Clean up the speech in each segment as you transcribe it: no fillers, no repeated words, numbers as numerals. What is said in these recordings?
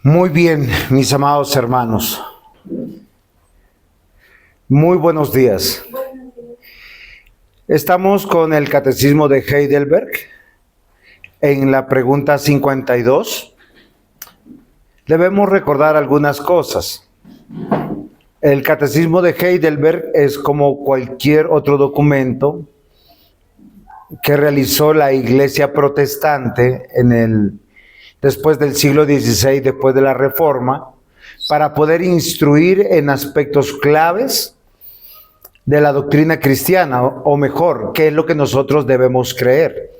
Muy bien, mis amados hermanos. Muy buenos días. Estamos con el Catecismo de Heidelberg en la pregunta 52. Debemos recordar algunas cosas. El Catecismo de Heidelberg es como cualquier otro documento que realizó la Iglesia protestante después del siglo XVI, después de la Reforma, para poder instruir en aspectos claves de la doctrina cristiana, o mejor, qué es lo que nosotros debemos creer.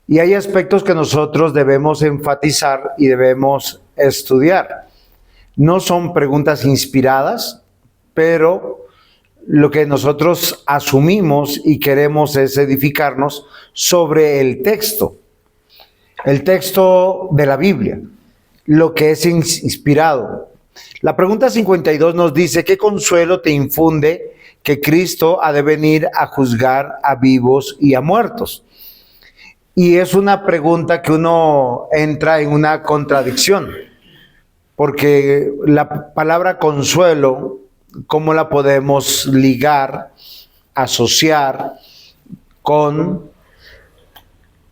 Y hay aspectos que nosotros debemos enfatizar y debemos estudiar. No son preguntas inspiradas, pero lo que nosotros asumimos y queremos es edificarnos sobre el texto de la Biblia, lo que es inspirado. La pregunta 52 nos dice: ¿qué consuelo te infunde que Cristo ha de venir a juzgar a vivos y a muertos? Y es una pregunta que uno entra en una contradicción, porque la palabra consuelo, ¿cómo la podemos ligar, asociar con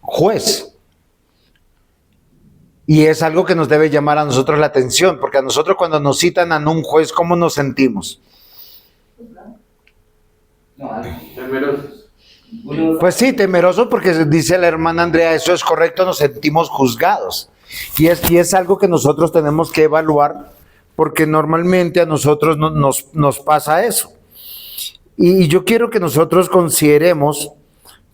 juez? Y es algo que nos debe llamar a nosotros la atención, porque a nosotros cuando nos citan a un juez, ¿cómo nos sentimos? Temerosos. Pues sí, temerosos, porque dice la hermana Andrea, eso es correcto, nos sentimos juzgados. Y es algo que nosotros tenemos que evaluar, porque normalmente a nosotros nos pasa eso. Y yo quiero que nosotros consideremos,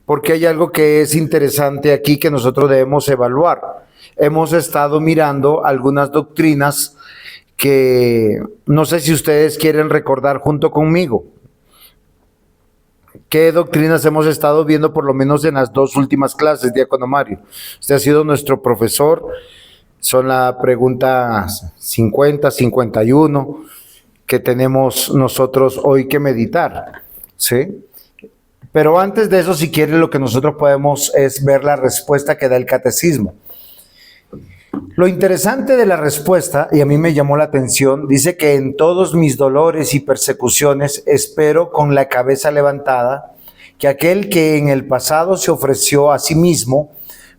porque hay algo que es interesante aquí que nosotros debemos evaluar. Hemos estado mirando algunas doctrinas que no sé si ustedes quieren recordar junto conmigo. ¿Qué doctrinas hemos estado viendo por lo menos en las dos últimas clases, diácono Mario? Usted ha sido nuestro profesor, son la pregunta 50, 51 que tenemos nosotros hoy que meditar, ¿sí? Pero antes de eso, si quieren, lo que nosotros podemos es ver la respuesta que da el catecismo. Lo interesante de la respuesta, y a mí me llamó la atención, dice que en todos mis dolores y persecuciones espero con la cabeza levantada que aquel que en el pasado se ofreció a sí mismo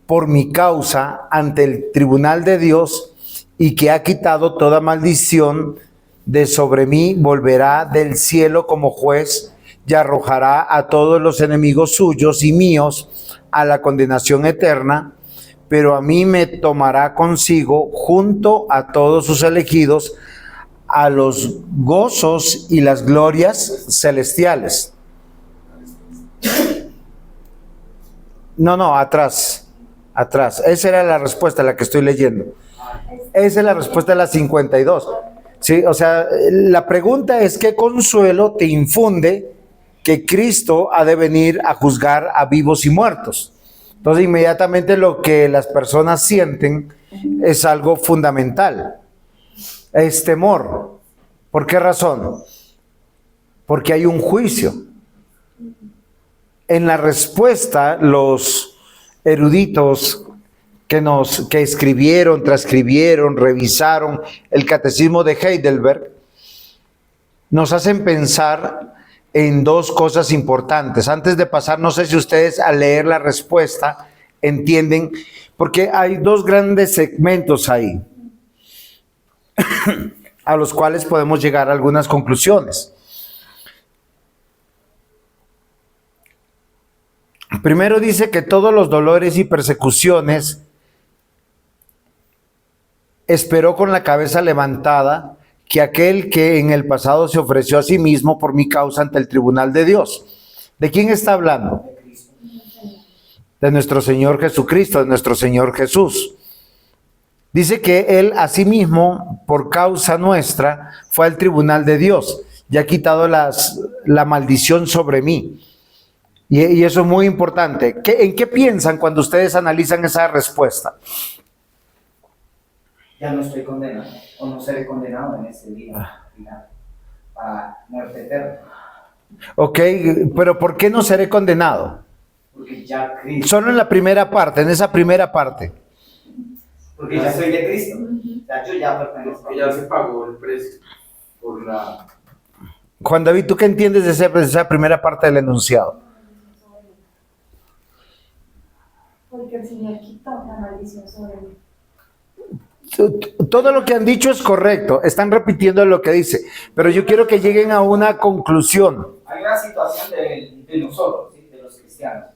por mi causa ante el tribunal de Dios y que ha quitado toda maldición de sobre mí, volverá del cielo como juez y arrojará a todos los enemigos suyos y míos a la condenación eterna, pero a mí me tomará consigo junto a todos sus elegidos a los gozos y las glorias celestiales. No, atrás. Esa era la respuesta, la que estoy leyendo. Esa es la respuesta de la 52. Sí, o sea, la pregunta es: ¿qué consuelo te infunde que Cristo ha de venir a juzgar a vivos y muertos? Entonces, inmediatamente lo que las personas sienten es algo fundamental. Es temor. ¿Por qué razón? Porque hay un juicio. En la respuesta, los eruditos que escribieron, transcribieron, revisaron el Catecismo de Heidelberg, nos hacen pensar en dos cosas importantes. Antes de pasar, no sé si ustedes al leer la respuesta entienden, porque hay dos grandes segmentos ahí, a los cuales podemos llegar a algunas conclusiones. Primero dice que todos los dolores y persecuciones esperó con la cabeza levantada que aquel que en el pasado se ofreció a sí mismo por mi causa ante el tribunal de Dios. ¿De quién está hablando? De nuestro Señor Jesucristo, de nuestro Señor Jesús. Dice que Él a sí mismo, por causa nuestra, fue al tribunal de Dios y ha quitado la maldición sobre mí. Y eso es muy importante. ¿En qué piensan cuando ustedes analizan esa respuesta? Ya no estoy condenado, o no seré condenado en ese día final, para muerte eterna. Ok, pero ¿por qué no seré condenado? Porque ya Cristo. Solo en la primera parte, en esa primera parte. Porque ya soy de Cristo. sea, yo ya pertenezco. Que ya se pagó el precio por la... Juan David, ¿tú qué entiendes de esa primera parte del enunciado? Porque el Señor quitó la maldición sobre mí. Todo lo que han dicho es correcto, están repitiendo lo que dice, pero yo quiero que lleguen a una conclusión. Hay una situación de nosotros, ¿sí? De los cristianos,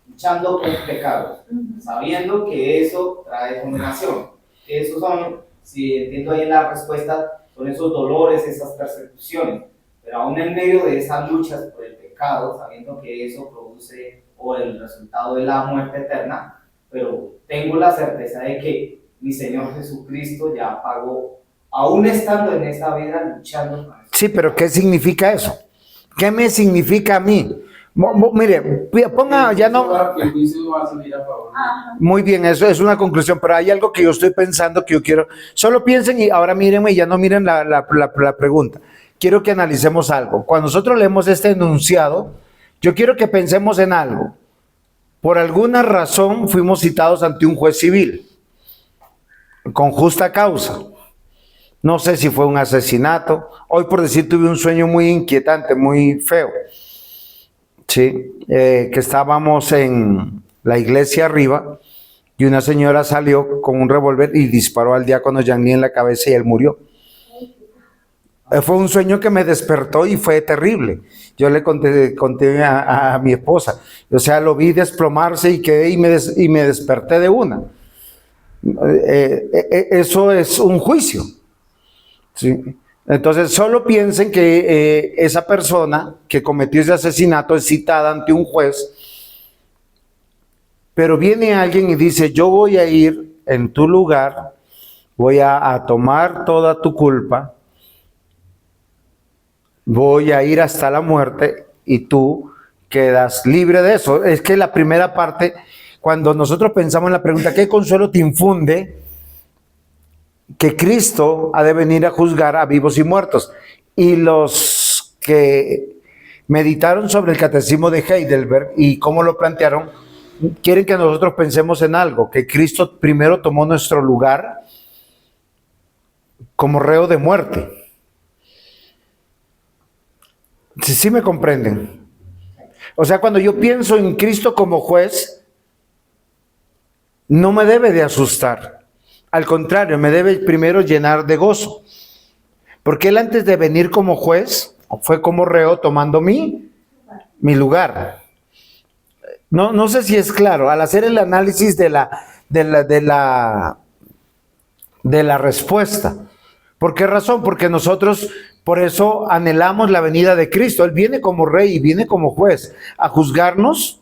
luchando con pecados, sabiendo que eso trae condenación. Esos son, si entiendo ahí la respuesta, son esos dolores, esas persecuciones. Pero aún en medio de esas luchas por el pecado, sabiendo que eso produce o el resultado de la muerte eterna, pero tengo la certeza de que mi Señor Jesucristo ya pagó, aún estando en esta vida luchando con eso. Sí, pero ¿qué significa eso? ¿Qué me significa a mí? Mire, ponga, ya no... El juicio va a salir a favor. Muy bien, eso es una conclusión, pero hay algo que yo estoy pensando que yo quiero... Solo piensen y ahora mírenme y ya no miren la pregunta. Quiero que analicemos algo. Cuando nosotros leemos este enunciado, yo quiero que pensemos en algo. Por alguna razón fuimos citados ante un juez civil, con justa causa. No sé si fue un asesinato. Hoy, por decir, tuve un sueño muy inquietante, muy feo. Sí, que estábamos en la iglesia arriba y una señora salió con un revólver y disparó al diácono Yanni en la cabeza y él murió. Fue un sueño que me despertó y fue terrible. Yo le conté a mi esposa. O sea, lo vi desplomarse y quedé y me desperté de una. Eso es un juicio. ¿Sí? Entonces, solo piensen que esa persona que cometió ese asesinato es citada ante un juez, pero viene alguien y dice, yo voy a ir en tu lugar, voy a tomar toda tu culpa, voy a ir hasta la muerte y tú quedas libre de eso. Es que la primera parte, cuando nosotros pensamos en la pregunta, ¿qué consuelo te infunde? Que Cristo ha de venir a juzgar a vivos y muertos. Y los que meditaron sobre el catecismo de Heidelberg y cómo lo plantearon, quieren que nosotros pensemos en algo, que Cristo primero tomó nuestro lugar como reo de muerte. ¿Sí me comprenden? O sea, cuando yo pienso en Cristo como juez, no me debe de asustar. Al contrario, me debe primero llenar de gozo. Porque él antes de venir como juez, fue como reo tomando mi lugar. No sé si es claro. Al hacer el análisis de la respuesta. ¿Por qué razón? Porque nosotros, por eso anhelamos la venida de Cristo. Él viene como rey y viene como juez a juzgarnos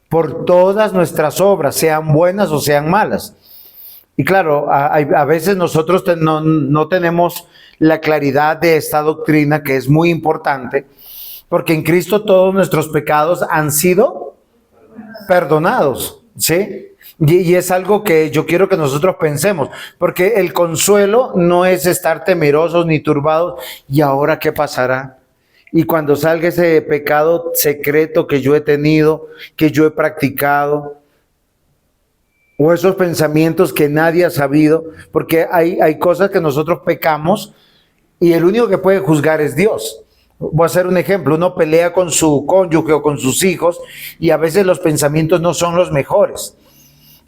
por todas nuestras obras, sean buenas o sean malas. Y claro, a veces nosotros no tenemos la claridad de esta doctrina, que es muy importante, porque en Cristo todos nuestros pecados han sido perdonados, ¿sí? Y es algo que yo quiero que nosotros pensemos, porque el consuelo no es estar temerosos ni turbados, ¿y ahora qué pasará? Y cuando salga ese pecado secreto que yo he tenido, que yo he practicado, o esos pensamientos que nadie ha sabido, porque hay cosas que nosotros pecamos y el único que puede juzgar es Dios. Voy a hacer un ejemplo, uno pelea con su cónyuge o con sus hijos y a veces los pensamientos no son los mejores.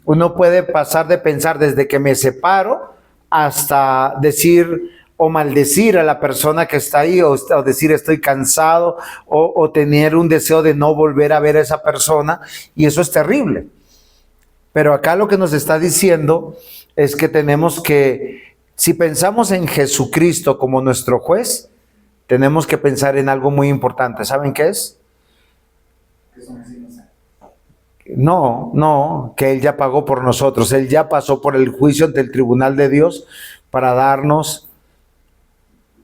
Uno puede pasar de pensar desde que me separo hasta decir o maldecir a la persona que está ahí, o decir estoy cansado, o tener un deseo de no volver a ver a esa persona, y eso es terrible. Pero acá lo que nos está diciendo es que tenemos que, si pensamos en Jesucristo como nuestro juez, tenemos que pensar en algo muy importante. ¿Saben qué es? No, que Él ya pagó por nosotros. Él ya pasó por el juicio ante el tribunal de Dios para darnos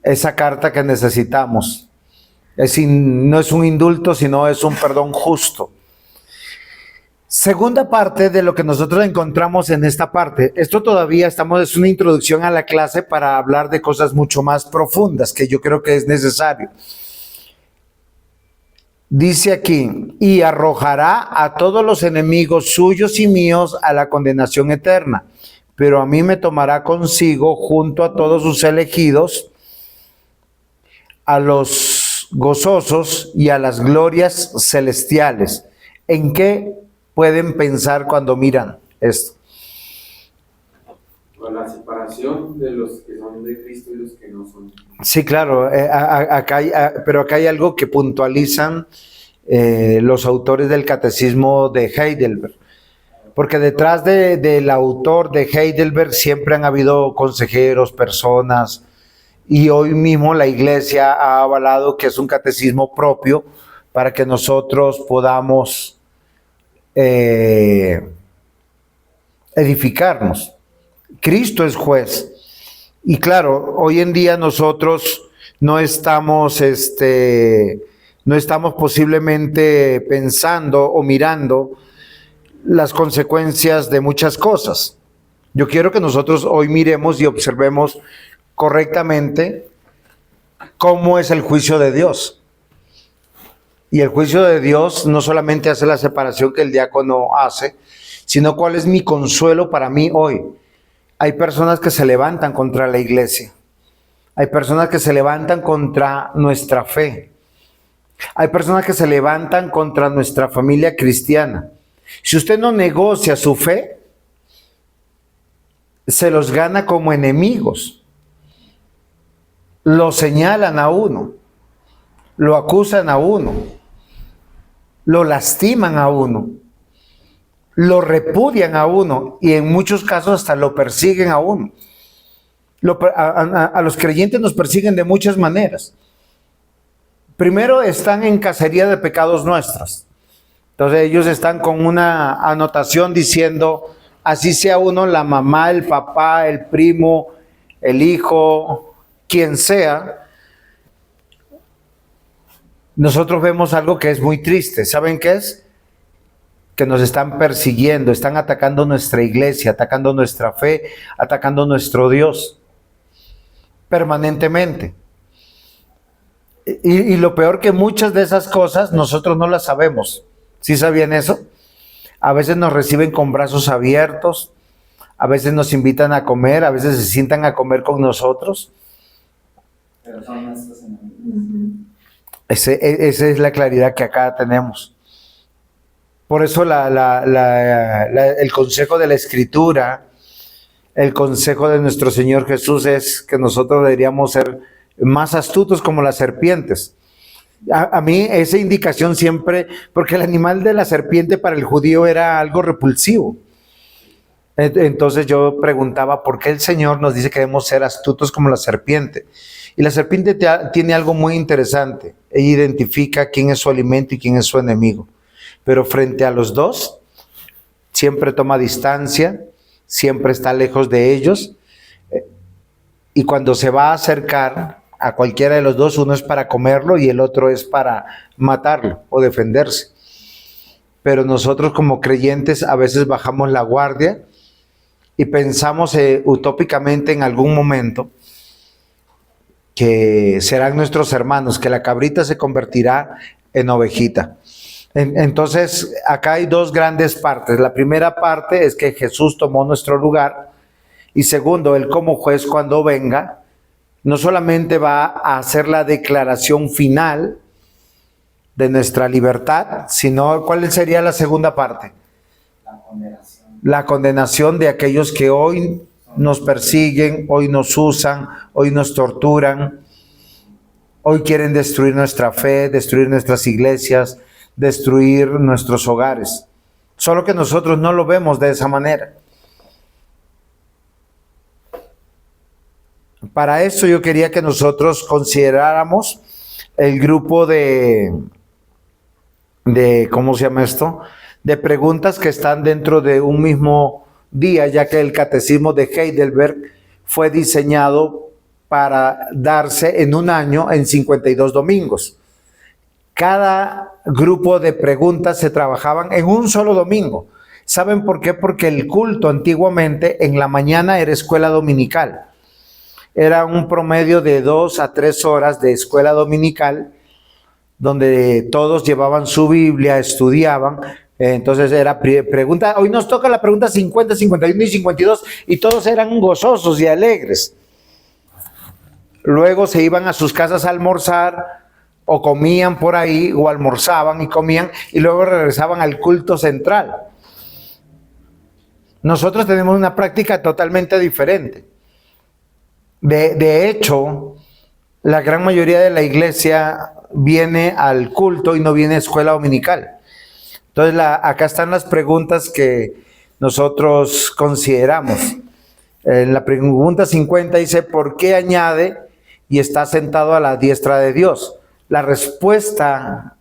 esa carta que necesitamos. No es un indulto, sino es un perdón justo. Segunda parte de lo que nosotros encontramos en esta parte. Esto todavía es una introducción a la clase para hablar de cosas mucho más profundas que yo creo que es necesario. Dice aquí, y arrojará a todos los enemigos suyos y míos a la condenación eterna. pero a mí me tomará consigo junto a todos sus elegidos, a los gozosos y a las glorias celestiales. ¿En qué pueden pensar cuando miran esto? Con la separación de los que son de Cristo y los que no son. Sí, claro, pero acá hay algo que puntualizan los autores del catecismo de Heidelberg, porque detrás del autor de Heidelberg siempre han habido consejeros, personas, y hoy mismo la Iglesia ha avalado que es un catecismo propio para que nosotros podamos edificarnos. Cristo es juez. Y claro, hoy en día nosotros no estamos posiblemente pensando o mirando las consecuencias de muchas cosas. Yo quiero que nosotros hoy miremos y observemos correctamente cómo es el juicio de Dios. Y el juicio de Dios no solamente hace la separación que el diácono hace, sino cuál es mi consuelo para mí hoy. Hay personas que se levantan contra la iglesia. Hay personas que se levantan contra nuestra fe. Hay personas que se levantan contra nuestra familia cristiana. Si usted no negocia su fe, se los gana como enemigos. Lo señalan a uno, lo acusan a uno, lo lastiman a uno, lo repudian a uno y en muchos casos hasta lo persiguen a uno. A los creyentes nos persiguen de muchas maneras. Primero están en cacería de pecados nuestros. Entonces ellos están con una anotación diciendo, así sea uno, la mamá, el papá, el primo, el hijo, quien sea. Nosotros vemos algo que es muy triste. ¿Saben qué es? Que nos están persiguiendo, están atacando nuestra iglesia, atacando nuestra fe, atacando nuestro Dios permanentemente. Y lo peor que muchas de esas cosas nosotros no las sabemos. ¿Sí sabían eso? A veces nos reciben con brazos abiertos, a veces nos invitan a comer, a veces se sientan a comer con nosotros. Pero son nuestros enemigos. Esa es la claridad que acá tenemos. Por eso el consejo de la Escritura, el consejo de nuestro Señor Jesús es que nosotros deberíamos ser más astutos como las serpientes. A mí esa indicación siempre, porque el animal de la serpiente para el judío era algo repulsivo. Entonces yo preguntaba, ¿por qué el Señor nos dice que debemos ser astutos como la serpiente? Y la serpiente tiene algo muy interesante. Ella identifica quién es su alimento y quién es su enemigo. Pero frente a los dos, siempre toma distancia, siempre está lejos de ellos. Y cuando se va a acercar a cualquiera de los dos, uno es para comerlo y el otro es para matarlo o defenderse. Pero nosotros como creyentes a veces bajamos la guardia y pensamos utópicamente en algún momento que serán nuestros hermanos, que la cabrita se convertirá en ovejita. Entonces, acá hay dos grandes partes. La primera parte es que Jesús tomó nuestro lugar. Y segundo, Él como juez cuando venga, no solamente va a hacer la declaración final de nuestra libertad, sino ¿cuál sería la segunda parte? La condenación. La condenación de aquellos que hoy nos persiguen, hoy nos usan, hoy nos torturan, hoy quieren destruir nuestra fe, destruir nuestras iglesias, destruir nuestros hogares. Solo que nosotros no lo vemos de esa manera. Para eso yo quería que nosotros consideráramos el grupo de ¿cómo se llama esto? De preguntas que están dentro de un mismo día, ya que el catecismo de Heidelberg fue diseñado para darse en un año en 52 domingos. Cada grupo de preguntas se trabajaban en un solo domingo. ¿Saben por qué? Porque el culto antiguamente en la mañana era escuela dominical. Era un promedio de 2 a 3 horas de escuela dominical, donde todos llevaban su Biblia, estudiaban, Entonces era pregunta, hoy nos toca la pregunta 50, 51 y 52 y todos eran gozosos y alegres. Luego se iban a sus casas a almorzar o comían por ahí o almorzaban y comían y luego regresaban al culto central. Nosotros tenemos una práctica totalmente diferente. De hecho, la gran mayoría de la iglesia viene al culto y no viene a escuela dominical. Entonces, acá están las preguntas que nosotros consideramos. En la pregunta 50 dice, ¿por qué añade y está sentado a la diestra de Dios? La respuesta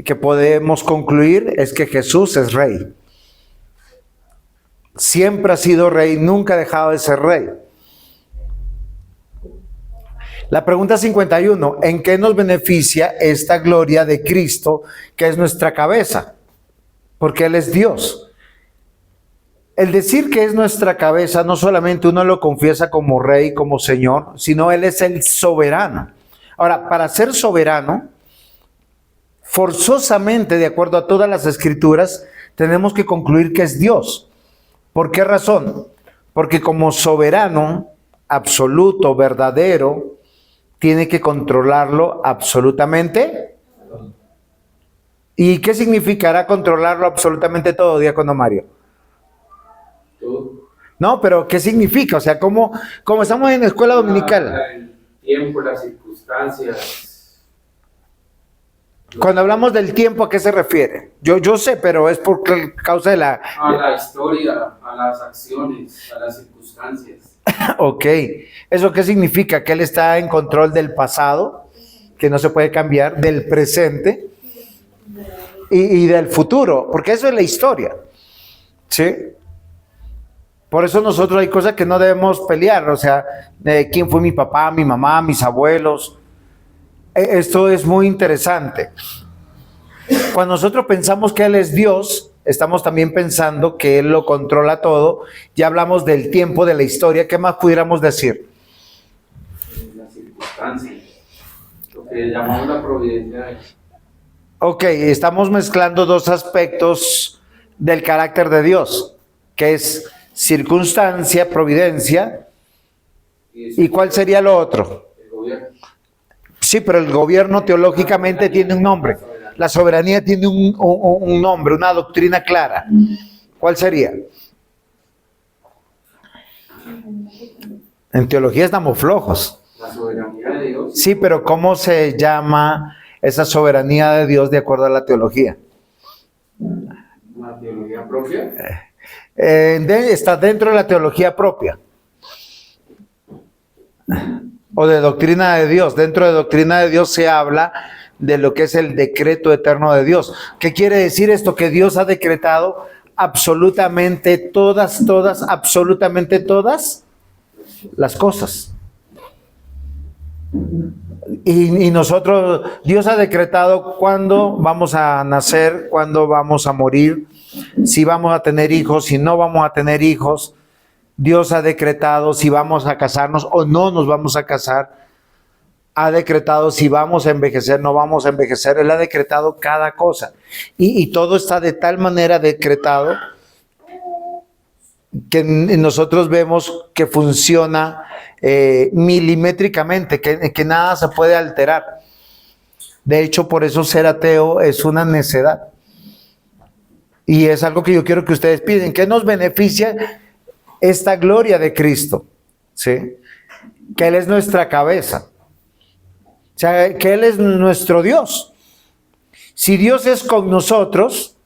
que podemos concluir es que Jesús es rey. Siempre ha sido rey, nunca ha dejado de ser rey. La pregunta 51, ¿en qué nos beneficia esta gloria de Cristo que es nuestra cabeza? Porque Él es Dios. El decir que es nuestra cabeza, no solamente uno lo confiesa como rey, como Señor, sino Él es el soberano. Ahora, para ser soberano, forzosamente, de acuerdo a todas las escrituras, tenemos que concluir que es Dios. ¿Por qué razón? Porque como soberano, absoluto, verdadero, tiene que controlarlo absolutamente. ¿Y qué significará controlarlo absolutamente todo, diácono Mario? Todo. No, pero ¿qué significa? O sea, como estamos en la escuela dominical. El tiempo, las circunstancias. Cuando hablamos del tiempo, ¿a qué se refiere? Yo sé, pero es por causa de la... A la historia, a las acciones, a las circunstancias. Ok, ¿eso qué significa? Que Él está en control del pasado, que no se puede cambiar, del presente y del futuro, porque eso es la historia, ¿sí? Por eso nosotros hay cosas que no debemos pelear, o sea, quién fue mi papá, mi mamá, mis abuelos. Esto es muy interesante. Cuando nosotros pensamos que Él es Dios, estamos también pensando que Él lo controla todo. Ya hablamos del tiempo, de la historia. ¿Qué más pudiéramos decir? Las circunstancias. Lo que llamamos la providencia. Ok, estamos mezclando dos aspectos del carácter de Dios, que es circunstancia, providencia. ¿Y cuál sería lo otro? El gobierno. Sí, pero el gobierno teológicamente tiene un nombre. La soberanía tiene un nombre, una doctrina clara. ¿Cuál sería? En teología estamos flojos. La soberanía de Dios. Sí, pero ¿cómo se llama esa soberanía de Dios de acuerdo a la teología? La teología propia. Está dentro de la teología propia. O de doctrina de Dios. Dentro de doctrina de Dios se habla de lo que es el decreto eterno de Dios. ¿Qué quiere decir esto? Que Dios ha decretado absolutamente todas las cosas. Y nosotros, Dios ha decretado cuándo vamos a nacer, cuándo vamos a morir, si vamos a tener hijos, si no vamos a tener hijos. Dios ha decretado si vamos a casarnos o no nos vamos a casar. Ha decretado si vamos a envejecer, no vamos a envejecer. Él ha decretado cada cosa. Y todo está de tal manera decretado que nosotros vemos que funciona milimétricamente, que nada se puede alterar. De hecho, por eso ser ateo es una necedad. Y es algo que yo quiero que ustedes piden. ¿Qué nos beneficia esta gloria de Cristo? ¿Sí? Que Él es nuestra cabeza. O sea, que Él es nuestro Dios. Si Dios es con nosotros,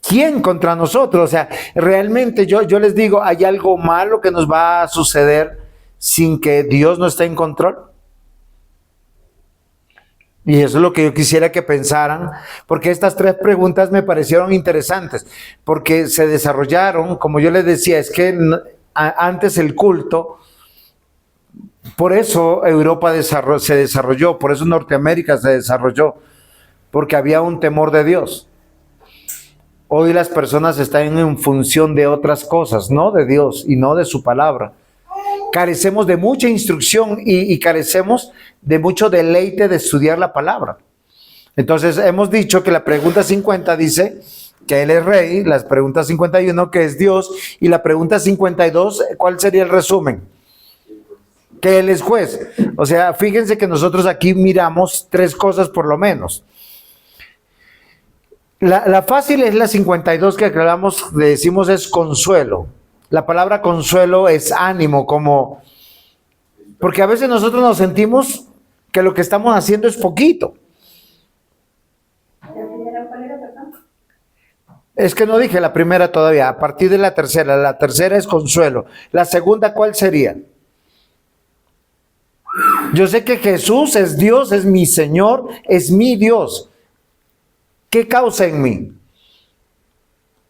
¿quién contra nosotros? O sea, realmente yo les digo, ¿hay algo malo que nos va a suceder sin que Dios no esté en control? Y eso es lo que yo quisiera que pensaran, porque estas tres preguntas me parecieron interesantes, porque se desarrollaron, como yo les decía, es que antes el culto, por eso Europa se desarrolló, por eso Norteamérica se desarrolló, porque había un temor de Dios. Hoy las personas están en función de otras cosas, no de Dios y no de su palabra. Carecemos de mucha instrucción y carecemos de mucho deleite de estudiar la palabra. Entonces, hemos dicho que la pregunta 50 dice que Él es rey, la pregunta 51 que es Dios, y la pregunta 52, ¿cuál sería el resumen? Que Él es juez. O sea, fíjense que nosotros aquí miramos tres cosas por lo menos. La fácil es la 52 que aclaramos, decimos es consuelo. La palabra consuelo es ánimo, como... Porque a veces nosotros nos sentimos que lo que estamos haciendo es poquito. ¿La primera cuál era, perdón? Es que no dije la primera todavía, a partir de la tercera es consuelo. La segunda, ¿cuál sería? Yo sé que Jesús es Dios, es mi Señor, es mi Dios. ¿Qué causa en mí?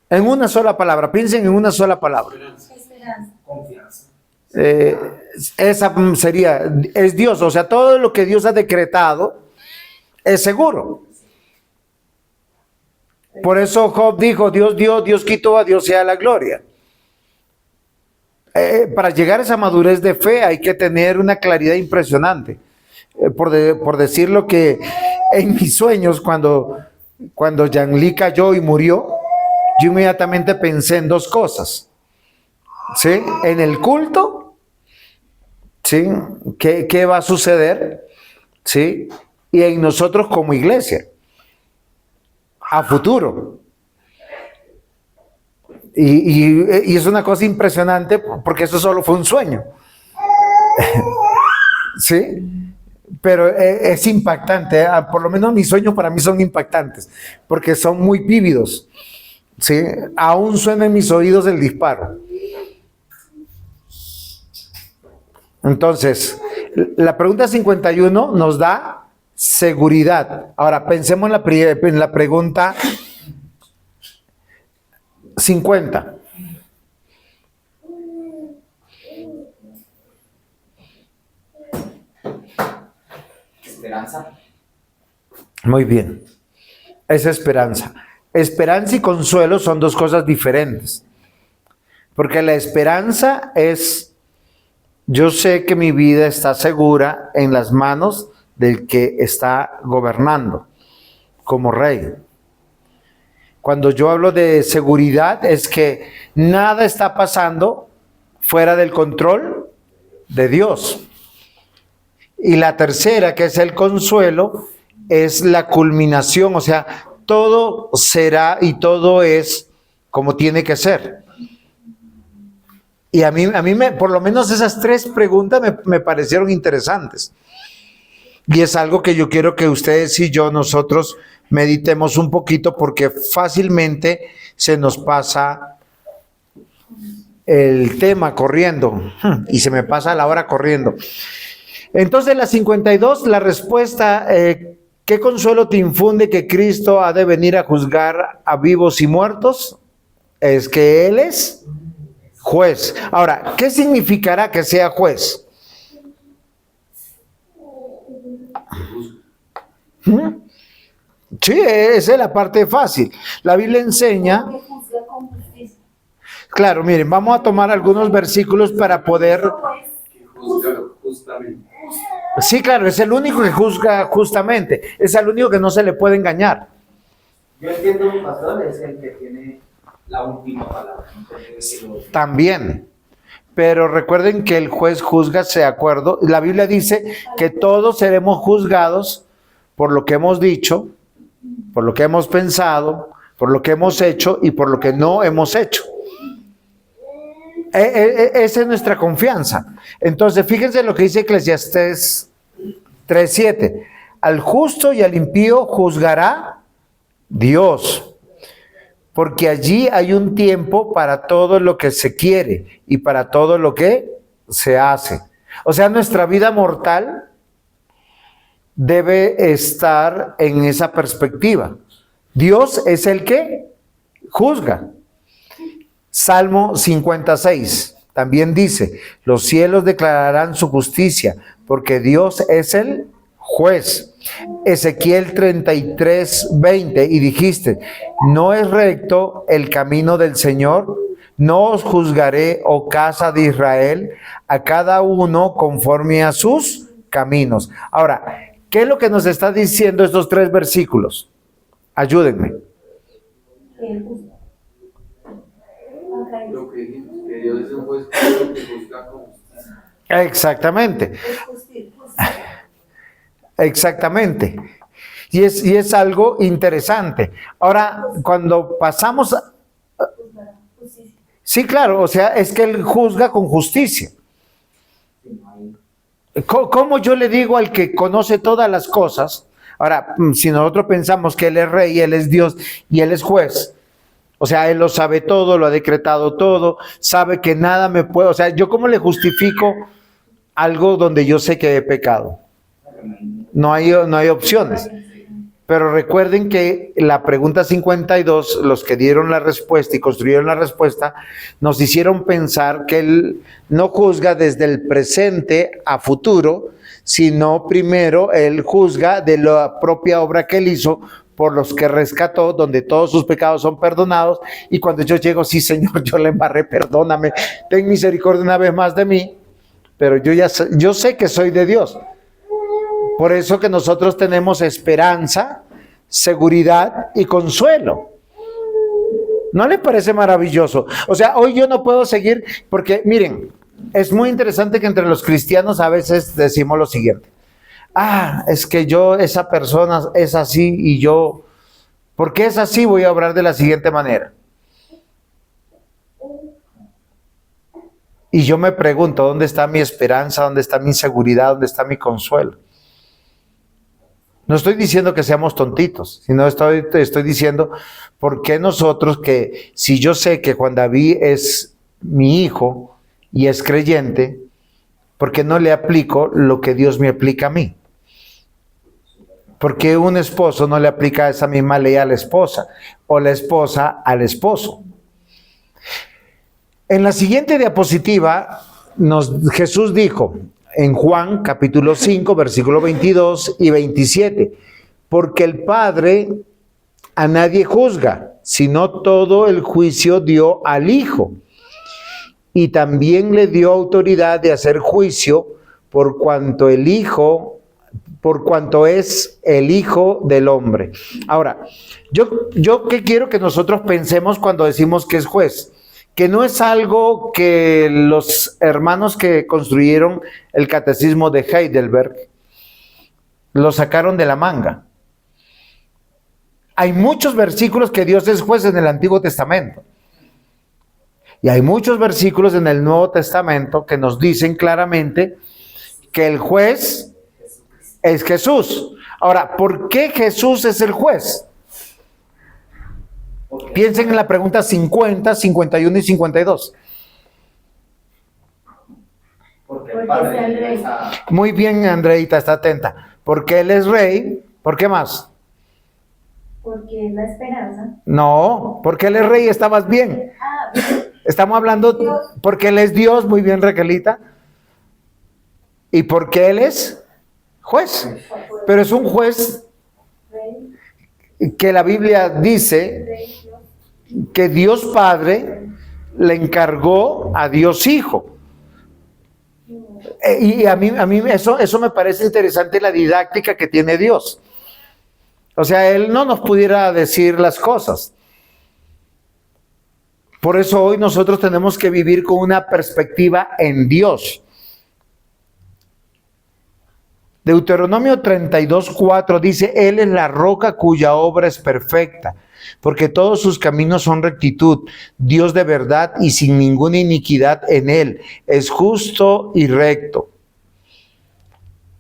En una sola palabra, piensen en una sola palabra. Esperanza. Confianza. Esa sería, es Dios, o sea, todo lo que Dios ha decretado es seguro. Por eso Job dijo, Dios dio, Dios quitó, a Dios sea la gloria. Para llegar a esa madurez de fe hay que tener una claridad impresionante. Por decir lo que en mis sueños, cuando Yanli cayó y murió, yo inmediatamente pensé en dos cosas. ¿Sí? En el culto, ¿sí? ¿Qué va a suceder? ¿Sí? Y en nosotros como iglesia, a futuro. Y es una cosa impresionante porque eso solo fue un sueño. ¿Sí? Pero es impactante, por lo menos mis sueños para mí son impactantes, porque son muy vívidos. ¿Sí? Aún suena en mis oídos el disparo. Entonces, la pregunta 51 nos da seguridad. Ahora, pensemos en la pregunta 50. Esperanza. Muy bien. Es esperanza. Esperanza y consuelo son dos cosas diferentes. Porque la esperanza es, yo sé que mi vida está segura en las manos del que está gobernando como rey. Cuando yo hablo de seguridad es que nada está pasando fuera del control de Dios. Y la tercera, que es el consuelo, es la culminación, o sea, todo será y todo es como tiene que ser. Y a mí por lo menos esas tres preguntas me parecieron interesantes. Y es algo que yo quiero que ustedes y yo, nosotros, meditemos un poquito, porque fácilmente se nos pasa el tema corriendo. Y se me pasa la hora corriendo. Entonces, la 52, la respuesta, ¿qué consuelo te infunde que Cristo ha de venir a juzgar a vivos y muertos? Es que Él es juez. Ahora, ¿qué significará que sea juez? Sí, esa es la parte fácil. La Biblia enseña... Que juzga con justicia. Claro, miren, vamos a tomar algunos versículos para poder... Que juzga justamente. Sí, claro, es el único que juzga justamente. Es el único que no se le puede engañar. Yo entiendo, pastor, es el que tiene la última palabra. También. Pero recuerden que el juez juzga de acuerdo. La Biblia dice que todos seremos juzgados por lo que hemos dicho, por lo que hemos pensado, por lo que hemos hecho y por lo que no hemos hecho. Esa es nuestra confianza. Entonces, fíjense lo que dice Eclesiastés 3:7. Al justo y al impío juzgará Dios, porque allí hay un tiempo para todo lo que se quiere y para todo lo que se hace. O sea, nuestra vida mortal debe estar en esa perspectiva. Dios es el que juzga. Salmo 56 también dice, los cielos declararán su justicia, porque Dios es el juez. Ezequiel 33:20, y dijiste, ¿no es recto el camino del Señor? No os juzgaré, oh casa de Israel, a cada uno conforme a sus caminos. Ahora, ¿Qué es lo que nos está diciendo estos 3 versículos? Ayúdenme. Que él juzga. Acá Lo que dijimos, que Dios es un juez justo que juzga con justicia. Exactamente, es justicia. exactamente. Y es algo interesante. Ahora, cuando pasamos... Juzgará justicia. Sí, claro, o sea, es que Él juzga con justicia. ¿Cómo yo le digo al que conoce todas las cosas? Ahora, si nosotros pensamos que Él es rey, Él es Dios y Él es juez, o sea, Él lo sabe todo, lo ha decretado todo, sabe que nada me puede, o sea, ¿yo cómo le justifico algo donde yo sé que he pecado? No hay opciones. Pero recuerden que la pregunta 52, los que dieron la respuesta y construyeron la respuesta, nos hicieron pensar que Él no juzga desde el presente a futuro, sino primero Él juzga de la propia obra que Él hizo por los que rescató, donde todos sus pecados son perdonados. Y cuando yo llego, sí, Señor, yo le embarré, perdóname, ten misericordia una vez más de mí, pero yo sé que soy de Dios. Por eso que nosotros tenemos esperanza, seguridad y consuelo. ¿No le parece maravilloso? O sea, hoy yo no puedo seguir, porque miren, es muy interesante que entre los cristianos a veces decimos lo siguiente. Es que esa persona es así y yo, ¿por qué es así? Voy a hablar de la siguiente manera. Y yo me pregunto, ¿dónde está mi esperanza? ¿Dónde está mi seguridad? ¿Dónde está mi consuelo? No estoy diciendo que seamos tontitos, sino estoy diciendo, ¿por qué nosotros que, si yo sé que Juan David es mi hijo y es creyente, ¿por qué no le aplico lo que Dios me aplica a mí? ¿Por qué un esposo no le aplica esa misma ley a la esposa o la esposa al esposo? En la siguiente diapositiva, Jesús dijo, en Juan capítulo 5, versículo 22 y 27, porque el Padre a nadie juzga, sino todo el juicio dio al Hijo, y también le dio autoridad de hacer juicio por cuanto es el Hijo del Hombre. Ahora, yo ¿qué quiero que nosotros pensemos cuando decimos que es juez? Que no es algo que los hermanos que construyeron el catecismo de Heidelberg lo sacaron de la manga. Hay muchos versículos que Dios es juez en el Antiguo Testamento. Y hay muchos versículos en el Nuevo Testamento que nos dicen claramente que el juez es Jesús. Ahora, ¿por qué Jesús es el juez? Piensen en la pregunta 50, 51 y 52. Porque el Padre sea el rey. está... Muy bien, Andreita, está atenta. Porque Él es rey. ¿Por qué más? Porque es la esperanza. No, porque Él es rey, estabas bien. Estamos hablando porque Él es Dios, muy bien, Raquelita. Y porque Él es juez. Pero es un juez Rey, que la Biblia dice rey, Dios. que Dios Padre le encargó a Dios Hijo. Y a mí eso me parece interesante, la didáctica que tiene Dios. O sea, Él no nos pudiera decir las cosas. Por eso hoy nosotros tenemos que vivir con una perspectiva en Dios. Deuteronomio 32:4 dice, Él es la roca cuya obra es perfecta, porque todos sus caminos son rectitud, Dios de verdad y sin ninguna iniquidad en Él, es justo y recto.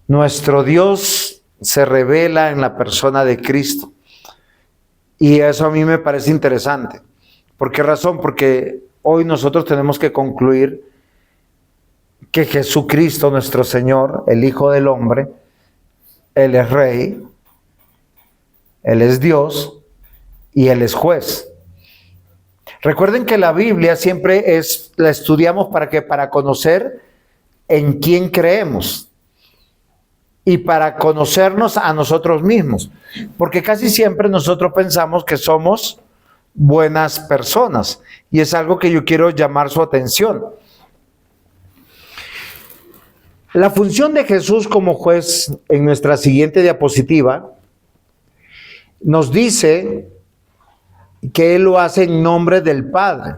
Nuestro Dios se revela en la persona de Cristo. Y eso a mí me parece interesante. ¿Por qué razón? Porque hoy nosotros tenemos que concluir que Jesucristo, nuestro Señor, el Hijo del Hombre, Él es Rey, Él es Dios y Él es juez. Recuerden que la Biblia siempre la estudiamos para conocer en quién creemos y para conocernos a nosotros mismos, porque casi siempre nosotros pensamos que somos buenas personas y es algo que yo quiero llamar su atención. La función de Jesús como juez en nuestra siguiente diapositiva nos dice que Él lo hace en nombre del Padre.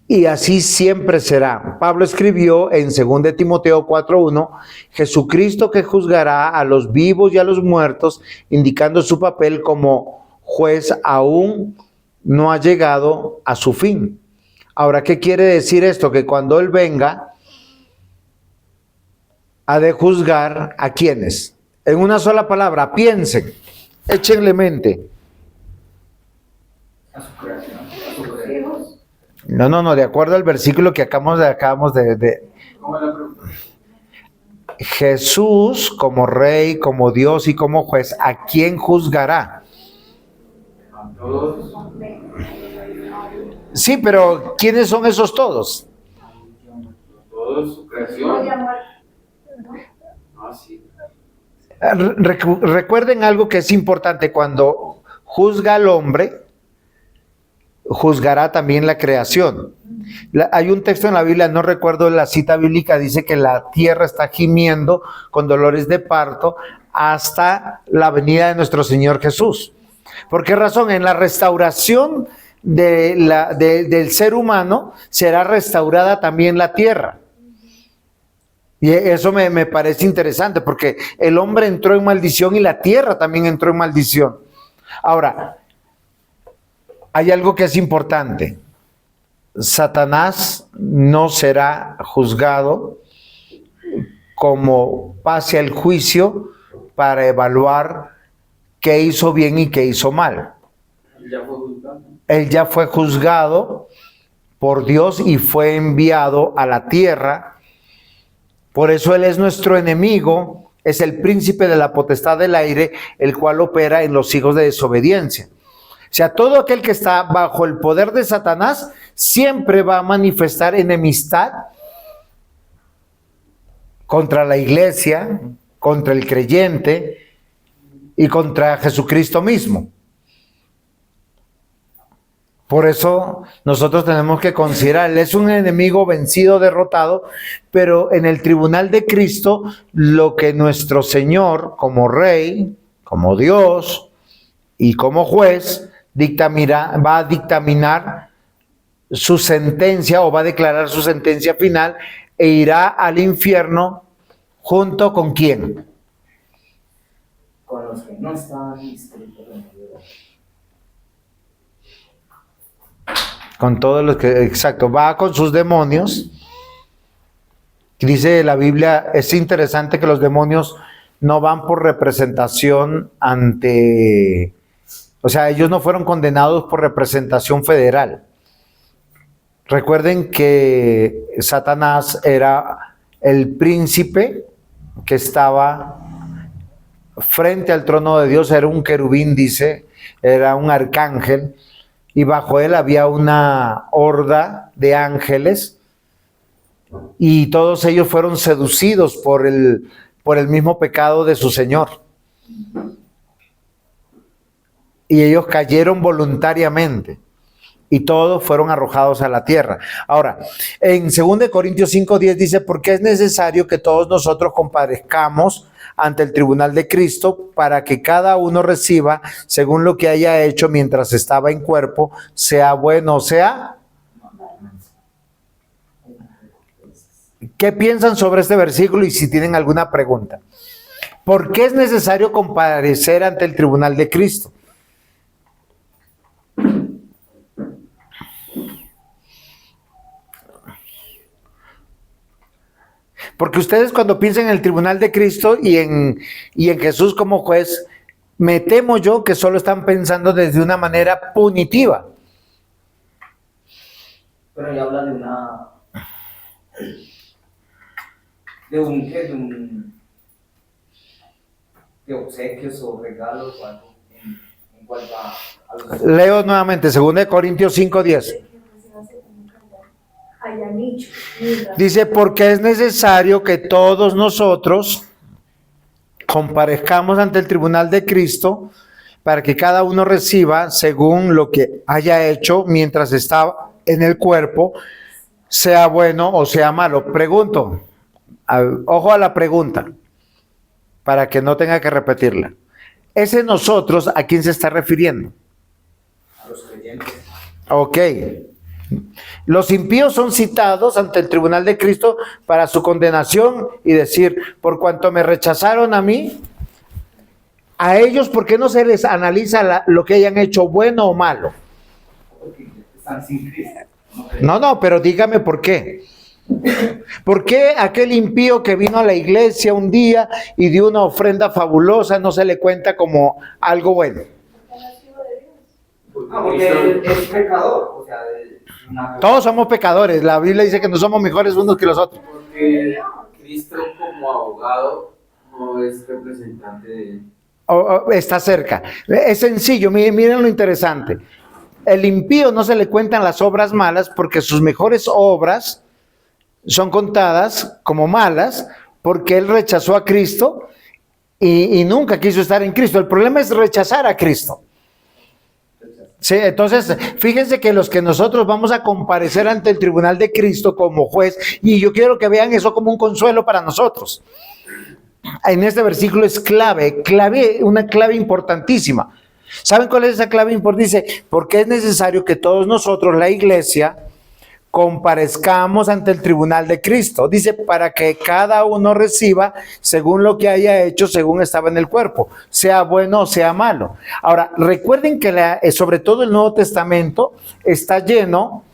Y así siempre será. Pablo escribió en 2 Timoteo 4:1, Jesucristo que juzgará a los vivos y a los muertos, indicando su papel como juez aún no ha llegado a su fin. Ahora, ¿qué quiere decir esto? Que cuando Él venga, ha de juzgar a quienes. En una sola palabra, piensen, échenle mente. A su creación, a su creación. No, de acuerdo al versículo que acabamos de ¿Cómo es la pregunta? Jesús como rey, como Dios y como juez, ¿a quién juzgará? A todos. Sí, pero ¿quiénes son esos todos? Todos su creación. Ah, sí. Recuerden algo que es importante, cuando juzga al hombre, juzgará también la creación. Hay un texto en la Biblia, no recuerdo la cita bíblica, dice que la tierra está gimiendo con dolores de parto hasta la venida de nuestro Señor Jesús. ¿Por qué razón? En la restauración del ser humano será restaurada también la tierra. Y eso me parece interesante, porque el hombre entró en maldición y la tierra también entró en maldición. Ahora, hay algo que es importante. Satanás no será juzgado como pase al juicio para evaluar qué hizo bien y qué hizo mal. Ya fue juzgado. Él ya fue juzgado por Dios y fue enviado a la tierra. Por eso Él es nuestro enemigo, es el príncipe de la potestad del aire, el cual opera en los hijos de desobediencia. O sea, todo aquel que está bajo el poder de Satanás siempre va a manifestar enemistad contra la iglesia, contra el creyente y contra Jesucristo mismo. Por eso nosotros tenemos que considerar, Él es un enemigo vencido, derrotado, pero en el tribunal de Cristo, lo que nuestro Señor, como Rey, como Dios y como juez, va a dictaminar su sentencia o va a declarar su sentencia final e irá al infierno junto con ¿quién? Con los que no estaban inscritos en el libro. Con todos los que, exacto, va con sus demonios. Dice la Biblia, es interesante que los demonios no van por representación ante, o sea, ellos no fueron condenados por representación federal. Recuerden que Satanás era el príncipe que estaba frente al trono de Dios, era un querubín, dice, era un arcángel, y bajo él había una horda de ángeles, y todos ellos fueron seducidos por el mismo pecado de su Señor. Y ellos cayeron voluntariamente. Y todos fueron arrojados a la tierra. Ahora, en 2 Corintios 5:10 dice, porque es necesario que todos nosotros comparezcamos ante el tribunal de Cristo para que cada uno reciba según lo que haya hecho mientras estaba en cuerpo, sea bueno o sea. ¿Qué piensan sobre este versículo y si tienen alguna pregunta? ¿Por qué es necesario comparecer ante el tribunal de Cristo? Porque ustedes cuando piensan en el tribunal de Cristo y en Jesús como juez, me temo yo que solo están pensando desde una manera punitiva. Pero ya habla de obsequios o regalos o algo en cuanto a los... Leo nuevamente, 2 Corintios 5:10. Dice, porque es necesario que todos nosotros comparezcamos ante el tribunal de Cristo para que cada uno reciba según lo que haya hecho mientras estaba en el cuerpo, sea bueno o sea malo. Pregunto, ojo a la pregunta, para que no tenga que repetirla. Ese nosotros, ¿a quién se está refiriendo? A los creyentes. Ok. Los impíos son citados ante el tribunal de Cristo para su condenación y decir, por cuanto me rechazaron a mí, a ellos, ¿por qué no se les analiza lo que hayan hecho, bueno o malo? Porque están sin Cristo. No, pero dígame por qué. ¿Por qué aquel impío que vino a la iglesia un día y dio una ofrenda fabulosa no se le cuenta como algo bueno? Porque él es pecador. O sea, Todos somos pecadores. La Biblia dice que no somos mejores unos que los otros. Porque Cristo como abogado no es representante de... Está cerca. Es sencillo, miren lo interesante. El impío no se le cuentan las obras malas porque sus mejores obras son contadas como malas porque él rechazó a Cristo y nunca quiso estar en Cristo. El problema es rechazar a Cristo. Sí, entonces, fíjense que los que nosotros vamos a comparecer ante el tribunal de Cristo como juez, y yo quiero que vean eso como un consuelo para nosotros. En este versículo es una clave importantísima. ¿Saben cuál es esa clave importante? Dice, porque es necesario que todos nosotros, la iglesia, comparezcamos ante el tribunal de Cristo. Dice, para que cada uno reciba según lo que haya hecho, según estaba en el cuerpo, sea bueno o sea malo. Ahora, recuerden que sobre todo el Nuevo Testamento está lleno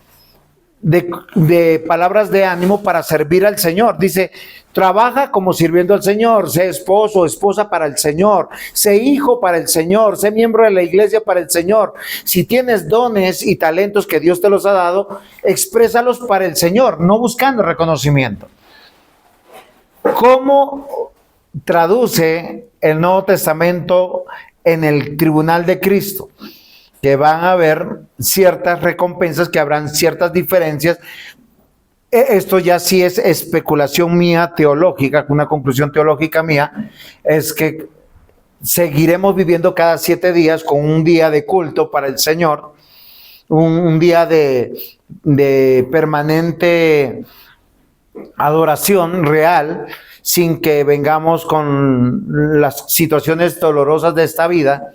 de palabras de ánimo para servir al Señor. Dice, trabaja como sirviendo al Señor, sé esposo o esposa para el Señor, sé hijo para el Señor, sé miembro de la iglesia para el Señor. Si tienes dones y talentos que Dios te los ha dado, exprésalos para el Señor, no buscando reconocimiento. ¿Cómo traduce el Nuevo Testamento en el tribunal de Cristo? Que van a haber ciertas recompensas, que habrán ciertas diferencias. Esto ya sí es especulación mía teológica, una conclusión teológica mía, es que seguiremos viviendo cada 7 días con un día de culto para el Señor, un día de permanente adoración real, sin que vengamos con las situaciones dolorosas de esta vida.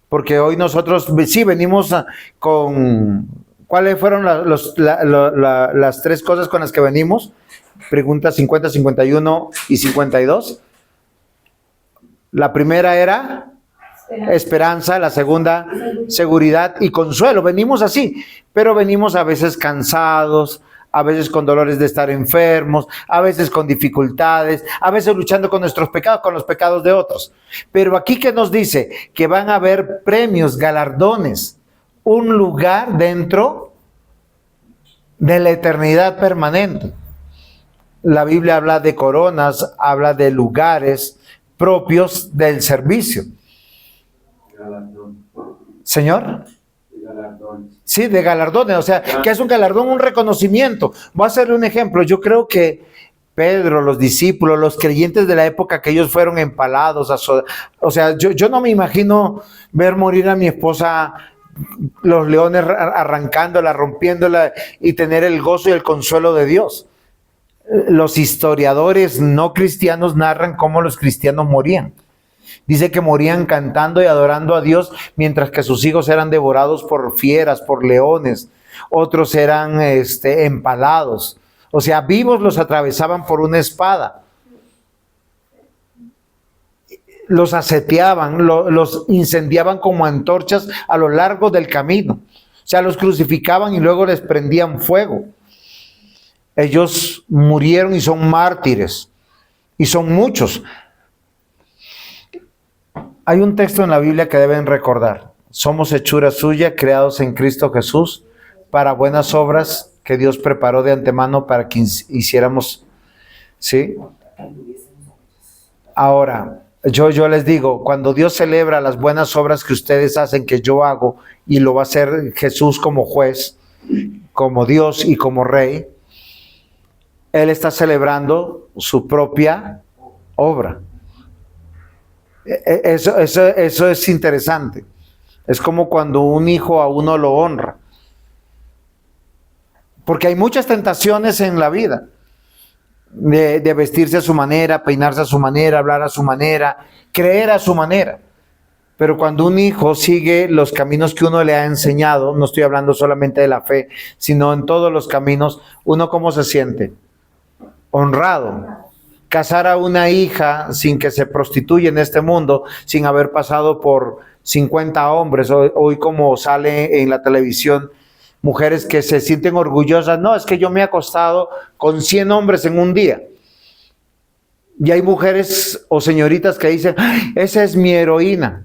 Porque hoy nosotros sí venimos con... ¿Cuáles fueron las 3 cosas con las que venimos? Preguntas 50, 51 y 52. La primera era esperanza, la segunda seguridad y consuelo. Venimos así, pero venimos a veces cansados, a veces con dolores de estar enfermos, a veces con dificultades, a veces luchando con nuestros pecados, con los pecados de otros. Pero aquí que nos dice que van a haber premios, galardones, un lugar dentro de la eternidad permanente. La Biblia habla de coronas, habla de lugares propios del servicio. Galardón. ¿Señor? Galardón. Sí, de galardones, o sea, que es un galardón, un reconocimiento. Voy a hacerle un ejemplo. Yo creo que Pedro, los discípulos, los creyentes de la época que ellos fueron empalados, o sea, yo no me imagino ver morir a mi esposa, los leones arrancándola, rompiéndola y tener el gozo y el consuelo de Dios. Los historiadores no cristianos narran cómo los cristianos morían. Dice que morían cantando y adorando a Dios, mientras que sus hijos eran devorados por fieras, por leones. Otros eran empalados. O sea, vivos los atravesaban por una espada. Los aseteaban, los incendiaban como antorchas a lo largo del camino. O sea, los crucificaban y luego les prendían fuego. Ellos murieron y son mártires. Y son muchos. Hay un texto en la Biblia que deben recordar. Somos hechura suya, creados en Cristo Jesús, para buenas obras que Dios preparó de antemano para que hiciéramos. ¿Sí? Ahora, yo les digo, cuando Dios celebra las buenas obras que ustedes hacen, que yo hago, y lo va a hacer Jesús como juez, como Dios y como Rey, Él está celebrando su propia obra. Eso es interesante. Es como cuando un hijo a uno lo honra. Porque hay muchas tentaciones en la vida. De vestirse a su manera, peinarse a su manera, hablar a su manera, creer a su manera. Pero cuando un hijo sigue los caminos que uno le ha enseñado, no estoy hablando solamente de la fe, sino en todos los caminos, ¿uno cómo se siente? Honrado. Casar a una hija sin que se prostituya en este mundo, sin haber pasado por 50 hombres, hoy como sale en la televisión, mujeres que se sienten orgullosas, no, es que yo me he acostado con 100 hombres en un día. Y hay mujeres o señoritas que dicen, ¡ay, esa es mi heroína!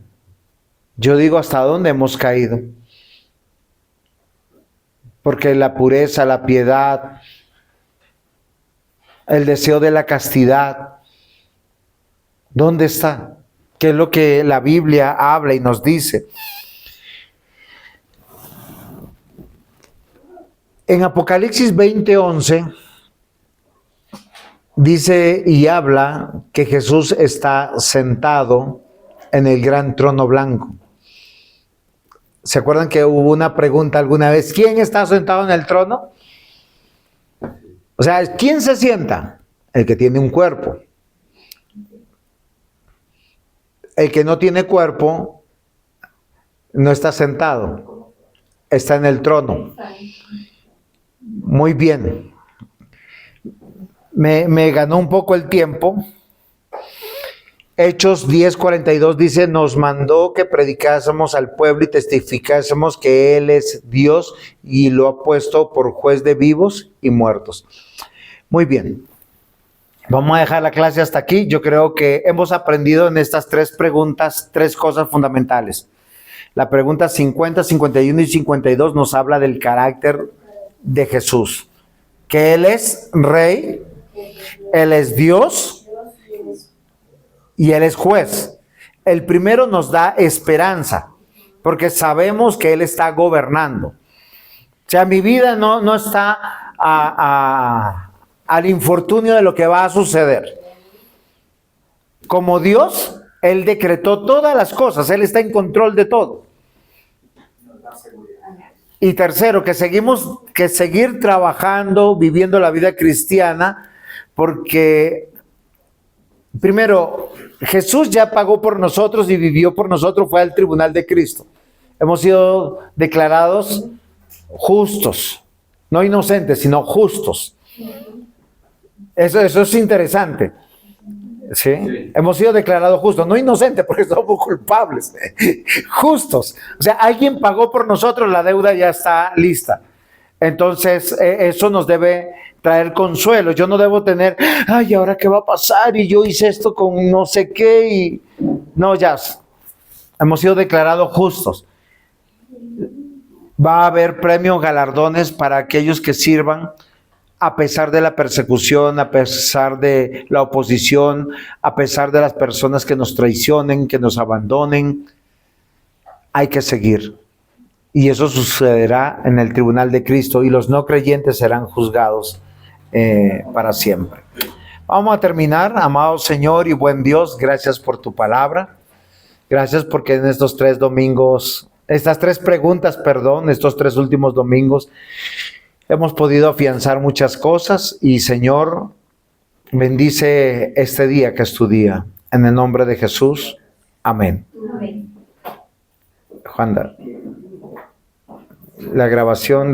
Yo digo, ¿hasta dónde hemos caído? Porque la pureza, la piedad, el deseo de la castidad, ¿dónde está? ¿Qué es lo que la Biblia habla y nos dice? En Apocalipsis 20:11 dice y habla que Jesús está sentado en el gran trono blanco. ¿Se acuerdan que hubo una pregunta alguna vez? ¿Quién está sentado en el trono? O sea, ¿quién se sienta? El que tiene un cuerpo. El que no tiene cuerpo no está sentado, está en el trono. Muy bien. Me ganó un poco el tiempo. Hechos 10:42 dice, nos mandó que predicásemos al pueblo y testificásemos que Él es Dios y lo ha puesto por juez de vivos y muertos. Muy bien. Vamos a dejar la clase hasta aquí. Yo creo que hemos aprendido en estas 3 preguntas 3 cosas fundamentales. La pregunta 50, 51 y 52 nos habla del carácter de Jesús. Que Él es Rey, Él es Dios y Él es juez. El primero nos da esperanza, porque sabemos que Él está gobernando. O sea, mi vida no está al infortunio de lo que va a suceder. Como Dios, Él decretó todas las cosas, Él está en control de todo. Y tercero, que seguir trabajando, viviendo la vida cristiana, porque primero, Jesús ya pagó por nosotros y vivió por nosotros, fue al tribunal de Cristo. Hemos sido declarados justos, no inocentes, sino justos. Eso es interesante. ¿Sí? Sí. Hemos sido declarados justos, no inocentes porque somos culpables, justos. O sea, alguien pagó por nosotros, la deuda ya está lista. Entonces, eso nos debe traer consuelo. Yo no debo tener, ay, ¿ahora qué va a pasar? Y yo hice esto con no sé qué. Y no, ya hemos sido declarados justos. Va a haber premios, galardones para aquellos que sirvan a pesar de la persecución, a pesar de la oposición, a pesar de las personas que nos traicionen, que nos abandonen. Hay que seguir. Y eso sucederá en el tribunal de Cristo y los no creyentes serán juzgados para siempre. Vamos a terminar. Amado Señor y buen Dios, gracias por tu palabra. Gracias porque en estos 3 domingos, estas 3 preguntas, estos 3 últimos domingos, hemos podido afianzar muchas cosas y Señor, bendice este día que es tu día. En el nombre de Jesús. Amén. Amén. Juanda. La grabación.